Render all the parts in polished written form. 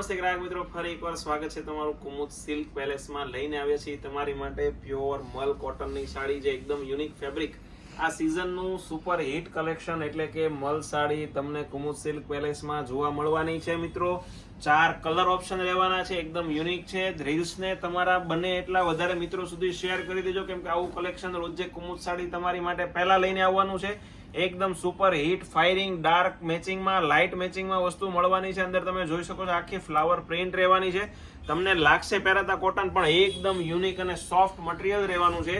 નમસ્તે ગ્રાહક મિત્રો, ફરી એકવાર સ્વાગત છે તમારું કુમુદ સિલ્ક પેલેસમાં. લઈને આવ્યા છીએ તમારી માટે પ્યોર મલ કોટનની સાડી, જે એકદમ યુનિક ફેબ્રિક. આ સિઝનનું સુપર હિટ કલેક્શન એટલે કે મલ સાડી તમને કુમુદ સિલ્ક પેલેસમાં જોવા મળવાની છે મિત્રો. 4 કલર ઓપ્શન રહેવાના છે, એકદમ યુનિક છે. રીલ્સને તમારા બને એટલા વધારે મિત્રો સુધી શેર કરી દેજો, કેમ કે આવું કલેક્શન રોજે કુમુદ સાડી તમારી માટે પહેલા લઈને આવવાનું છે. એકદમ સુપર હિટ ફાયરિંગ ડાર્ક મેચિંગમાં, લાઇટ મેચિંગમાં વસ્તુ મળવાની છે. અંદર તમે જોઈ શકો છો આખી ફ્લાવર પ્રિન્ટ રહેવાની છે. તમને લાગશે પહેરાતા કોટન, પણ એકદમ યુનિક અને સોફ્ટ મટીરિયલ રહેવાનું છે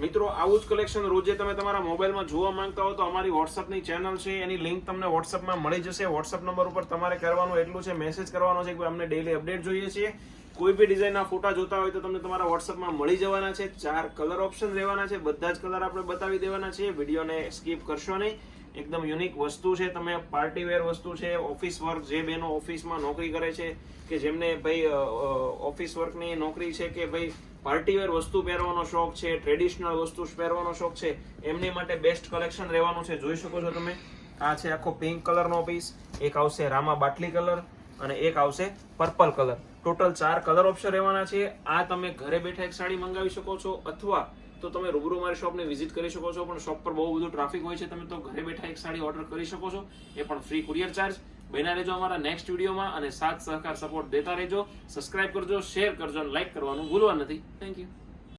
મિત્રો. આવું જ કલેક્શન રોજે તમે તમારા મોબાઈલમાં જોવા માંગતા હો તો અમારી વોટ્સઅપની ચેનલ છે, એની લિંક તમને વોટ્સઅપમાં મળી જશે. વોટ્સઅપ નંબર ઉપર તમારે કરવાનું એટલું છે, મેસેજ કરવાનો છે કે અમને ડેઈલી અપડેટ જોઈએ છીએ. કોઈ બી ડિઝાઇનના ફોટા જોતા હોય તો તમને તમારા વોટ્સઅપમાં મળી જવાના છે. 4 કલર ઓપ્શન રહેવાના છે, બધા જ કલર આપણે બતાવી દેવાના છીએ. વિડીયોને સ્કીપ કરશો નહીં. એકદમ યુનિક વસ્તુ છે, તમે પાર્ટી વેર વસ્તુ છે. ઓફિસ વર્ક, જે બહેનો ઓફિસમાં નોકરી કરે છે કે જેમને ભાઈ ઓફિસ વર્કની નોકરી છે કે ભાઈ પાર્ટી વેર વસ્તુ પહેરવાનો શોખ છે, ટ્રેડિશનલ વસ્તુ પહેરવાનો શોખ છે, એમની માટે બેસ્ટ કલેક્શન રહેવાનું છે. જોઈ શકો છો તમે, આ છે આખો પિંક કલરનો પીસ, એક આવશે રામા બાટલી કલર અને એક આવશે purple colour. Total 4 colour option રહેવાના છે. આ તમે ઘરે બેઠા એક સાડી મંગાવી શકો છો, અથવા તો તમે રૂબરૂ મારી શોપને વિઝિટ કરી શકો છો. પણ શોપ પર બહુ બધું ટ્રાફિક હોય છે, તમે તો ઘરે બેઠા એક સાડી ઓર્ડર કરી શકો છો, એ પણ ફ્રી કુરિયર ચાર્જ. બન્યા રહેજો અમારા નેક્સ્ટ વિડીયોમાં અને સાથ સહકાર સપોર્ટ દેતા રહેજો. સબસ્ક્રાઇબ કરજો, શેર કરજો અને લાઈક કરવાનું ભૂલવા નથી. Thank you.